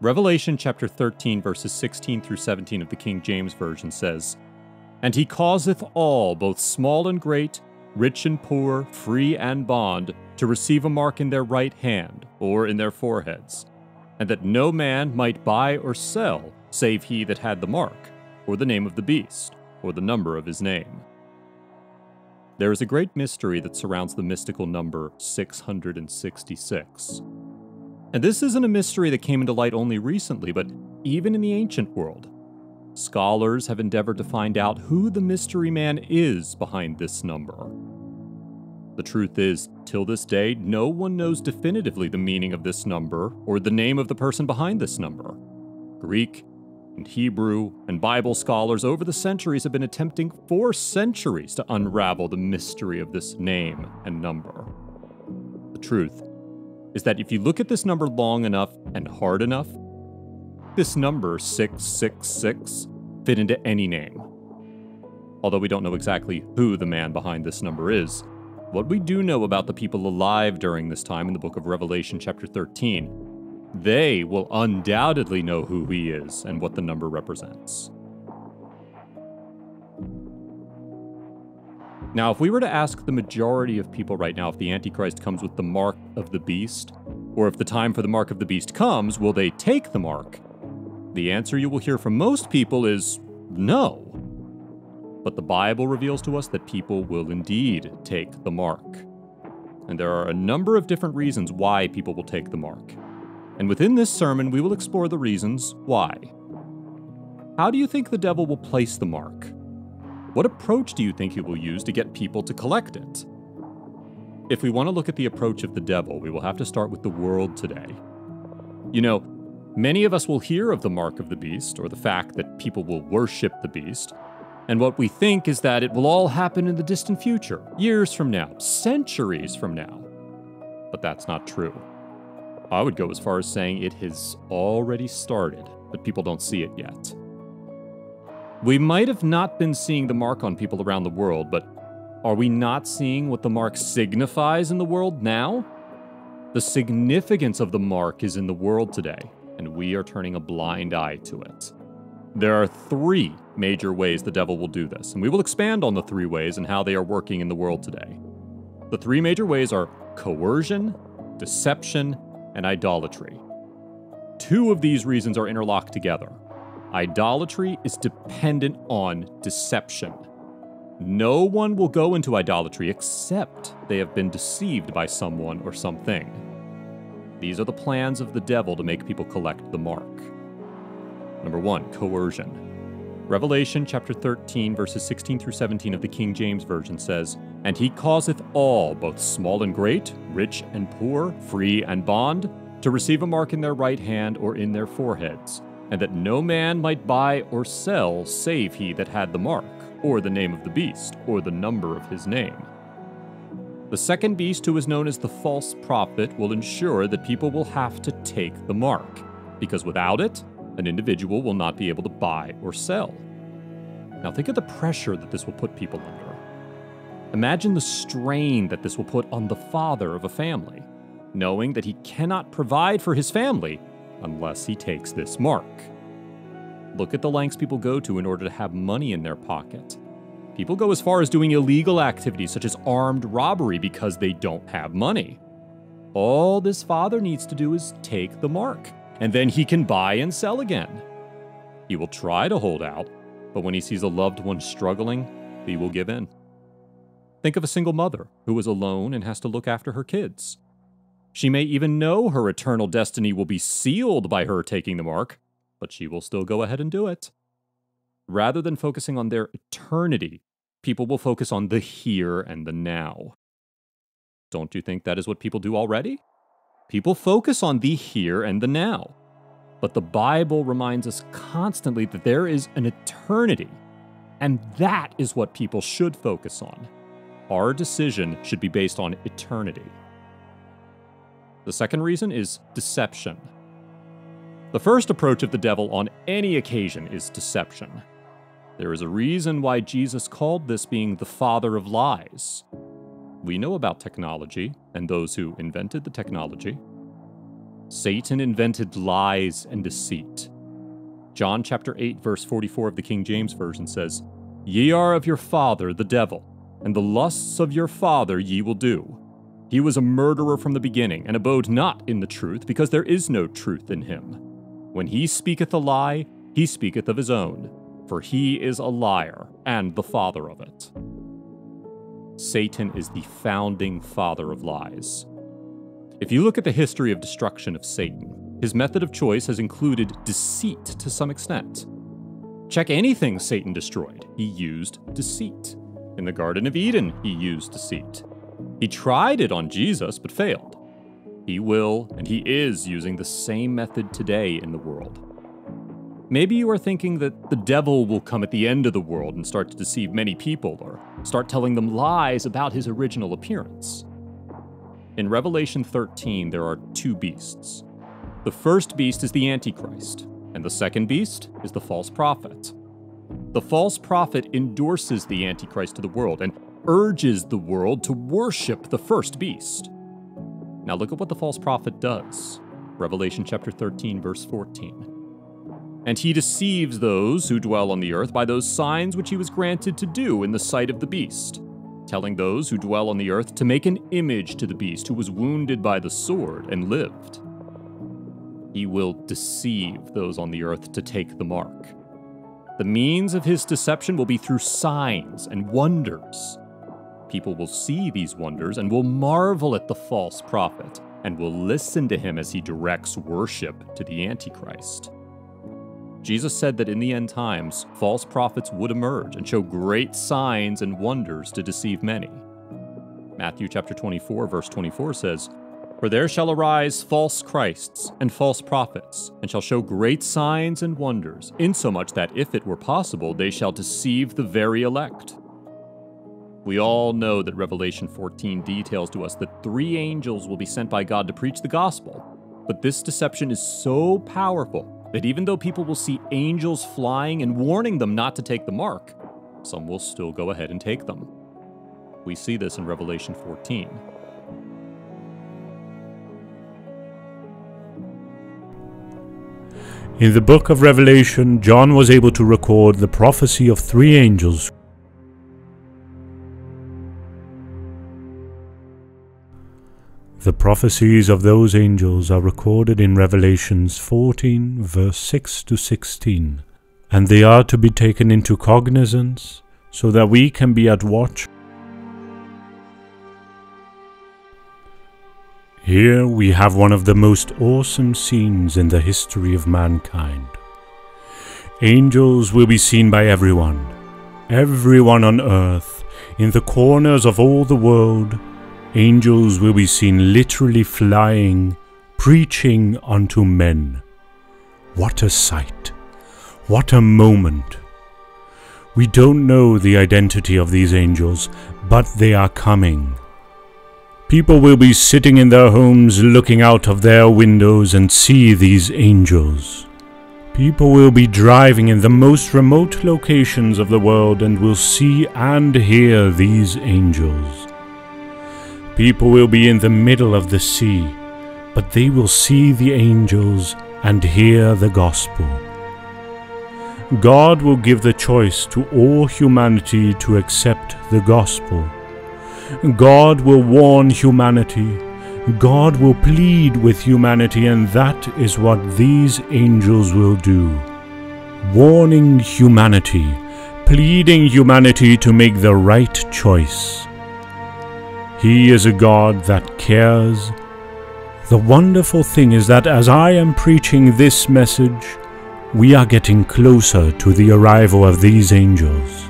Revelation chapter 13, verses 16 through 17 of the King James Version says, "And he causeth all, both small and great, rich and poor, free and bond, to receive a mark in their right hand, or in their foreheads, and that no man might buy or sell, save he that had the mark, or the name of the beast, or the number of his name." There is a great mystery that surrounds the mystical number 666. And this isn't a mystery that came into light only recently, but even in the ancient world. Scholars have endeavored to find out who the mystery man is behind this number. The truth is, till this day, no one knows definitively the meaning of this number or the name of the person behind this number. Greek and Hebrew and Bible scholars over the centuries have been attempting for centuries to unravel the mystery of this name and number. The truth is that if you look at this number long enough and hard enough, this number 666 fit into any name. Although we don't know exactly who the man behind this number is, what we do know about the people alive during this time in the book of Revelation chapter 13, they will undoubtedly know who he is and what the number represents. Now, if we were to ask the majority of people right now if the Antichrist comes with the mark of the beast, or if the time for the mark of the beast comes, will they take the mark? The answer you will hear from most people is no. But the Bible reveals to us that people will indeed take the mark. And there are a number of different reasons why people will take the mark. And within this sermon, we will explore the reasons why. How do you think the devil will place the mark? What approach do you think he will use to get people to collect it? If we want to look at the approach of the devil, we will have to start with the world today. You know, many of us will hear of the mark of the beast, or the fact that people will worship the beast, and what we think is that it will all happen in the distant future, years from now, centuries from now. But that's not true. I would go as far as saying it has already started, but people don't see it yet. We might have not been seeing the mark on people around the world, but are we not seeing what the mark signifies in the world now? The significance of the mark is in the world today, and we are turning a blind eye to it. There are three major ways the devil will do this, and we will expand on the three ways and how they are working in the world today. The three major ways are coercion, deception, and idolatry. Two of these reasons are interlocked together. Idolatry is dependent on deception. No one will go into idolatry except they have been deceived by someone or something. These are the plans of the devil to make people collect the mark. Number one, coercion. Revelation chapter 13, verses 16 through 17 of the King James Version says, "And he causeth all, both small and great, rich and poor, free and bond, to receive a mark in their right hand or in their foreheads, and that no man might buy or sell save he that had the mark, or the name of the beast, or the number of his name." The second beast, who is known as the false prophet, will ensure that people will have to take the mark, because without it, an individual will not be able to buy or sell. Now think of the pressure that this will put people under. Imagine the strain that this will put on the father of a family, knowing that he cannot provide for his family unless he takes this mark. Look at the lengths people go to in order to have money in their pocket. People go as far as doing illegal activities such as armed robbery because they don't have money. All this father needs to do is take the mark, and then he can buy and sell again. He will try to hold out, but when he sees a loved one struggling, he will give in. Think of a single mother who is alone and has to look after her kids. She may even know her eternal destiny will be sealed by her taking the mark, but she will still go ahead and do it. Rather than focusing on their eternity, people will focus on the here and the now. Don't you think that is what people do already? People focus on the here and the now. But the Bible reminds us constantly that there is an eternity, and that is what people should focus on. Our decision should be based on eternity. The second reason is deception. The first approach of the devil on any occasion is deception. There is a reason why Jesus called this being the father of lies. We know about technology and those who invented the technology. Satan invented lies and deceit. John chapter 8, verse 44 of the King James Version says, "Ye are of your father the devil, and the lusts of your father ye will do. He was a murderer from the beginning, and abode not in the truth, because there is no truth in him. When he speaketh a lie, he speaketh of his own, for he is a liar, and the father of it." Satan is the founding father of lies. If you look at the history of destruction of Satan, his method of choice has included deceit to some extent. Check anything Satan destroyed. He used deceit. In the Garden of Eden, he used deceit. He tried it on Jesus, but failed. He will, and he is using the same method today in the world. Maybe you are thinking that the devil will come at the end of the world and start to deceive many people, or start telling them lies about his original appearance. In Revelation 13, there are two beasts. The first beast is the Antichrist, and the second beast is the false prophet. The false prophet endorses the Antichrist to the world and urges the world to worship the first beast. Now look at what the false prophet does. Revelation chapter 13, verse 14. "And he deceives those who dwell on the earth by those signs which he was granted to do in the sight of the beast, telling those who dwell on the earth to make an image to the beast who was wounded by the sword and lived." He will deceive those on the earth to take the mark. The means of his deception will be through signs and wonders. People will see these wonders and will marvel at the false prophet and will listen to him as he directs worship to the Antichrist. Jesus said that in the end times, false prophets would emerge and show great signs and wonders to deceive many. Matthew chapter 24, verse 24 says, "For there shall arise false Christs and false prophets, and shall show great signs and wonders, insomuch that, if it were possible, they shall deceive the very elect." We all know that Revelation 14 details to us that 3 angels will be sent by God to preach the gospel. But this deception is so powerful that even though people will see angels flying and warning them not to take the mark, some will still go ahead and take them. We see this in Revelation 14. In the book of Revelation, John was able to record the prophecy of 3 angels. The prophecies of those angels are recorded in Revelations 14, verse 6 to 16, and they are to be taken into cognizance so that we can be at watch. Here we have one of the most awesome scenes in the history of mankind. Angels will be seen by everyone on earth, in the corners of all the world. Angels will be seen literally flying, preaching unto men. What a sight! What a moment! We don't know the identity of these angels, but they are coming. People will be sitting in their homes looking out of their windows and see these angels. People will be driving in the most remote locations of the world and will see and hear these angels. People will be in the middle of the sea, but they will see the angels and hear the gospel. God will give the choice to all humanity to accept the gospel. God will warn humanity. God will plead with humanity, and that is what these angels will do. Warning humanity, pleading humanity to make the right choice. He is a God that cares. The wonderful thing is that as I am preaching this message, we are getting closer to the arrival of these angels.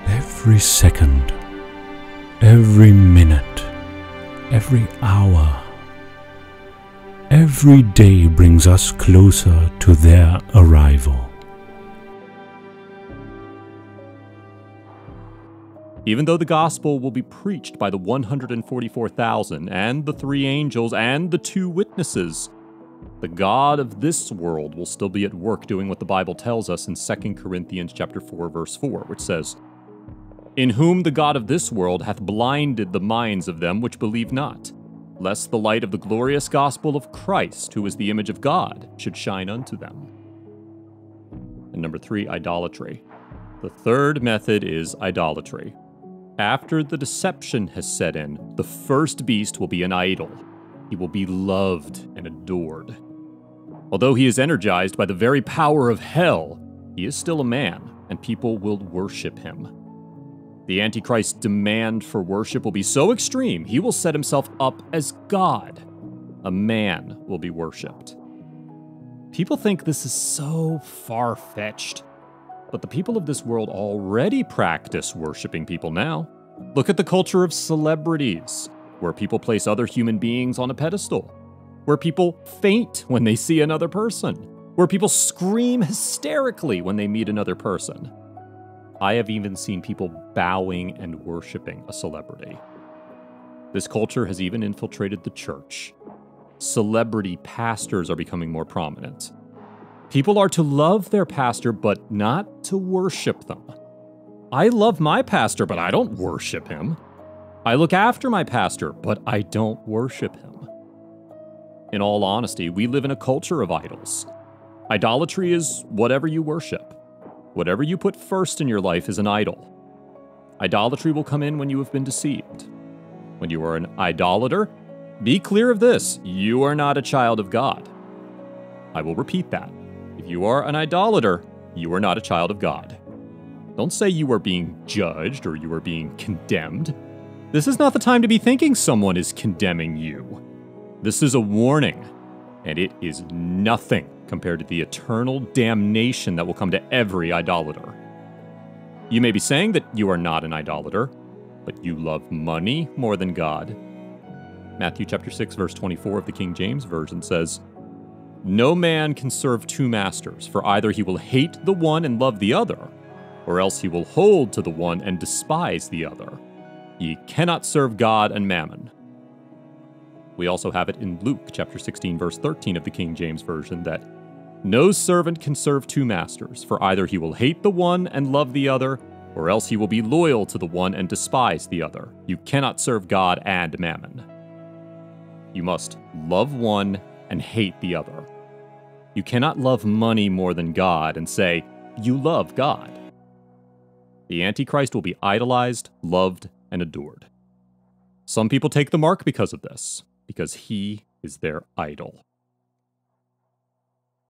Every second, every minute, every hour, every day brings us closer to their arrival. Even though the gospel will be preached by the 144,000 and the 3 angels and the 2 witnesses, the God of this world will still be at work doing what the Bible tells us in 2 Corinthians chapter 4, verse 4, which says, "In whom the God of this world hath blinded the minds of them which believe not, lest the light of the glorious gospel of Christ, who is the image of God, should shine unto them. And number 3, idolatry. The third method is idolatry. After the deception has set in, the first beast will be an idol. He will be loved and adored. Although he is energized by the very power of hell, he is still a man, and people will worship him. The Antichrist's demand for worship will be so extreme, he will set himself up as God. A man will be worshipped. People think this is so far-fetched, but the people of this world already practice worshiping people now. Look at the culture of celebrities, where people place other human beings on a pedestal, where people faint when they see another person, where people scream hysterically when they meet another person. I have even seen people bowing and worshiping a celebrity. This culture has even infiltrated the church. Celebrity pastors are becoming more prominent. People are to love their pastor, but not to worship them. I love my pastor, but I don't worship him. I look after my pastor, but I don't worship him. In all honesty, we live in a culture of idols. Idolatry is whatever you worship. Whatever you put first in your life is an idol. Idolatry will come in when you have been deceived. When you are an idolater, be clear of this: you are not a child of God. I will repeat that. If you are an idolater, you are not a child of God. Don't say you are being judged or you are being condemned. This is not the time to be thinking someone is condemning you. This is a warning, and it is nothing compared to the eternal damnation that will come to every idolater. You may be saying that you are not an idolater, but you love money more than God. Matthew chapter 6, verse 24 of the King James Version says, "No man can serve two masters, for either he will hate the one and love the other, or else he will hold to the one and despise the other. Ye cannot serve God and mammon." We also have it in Luke chapter 16, verse 13 of the King James Version that, "No servant can serve two masters, for either he will hate the one and love the other, or else he will be loyal to the one and despise the other. You cannot serve God and mammon." You must love one and hate the other. You cannot love money more than God and say, you love God. The Antichrist will be idolized, loved, and adored. Some people take the mark because of this, because he is their idol.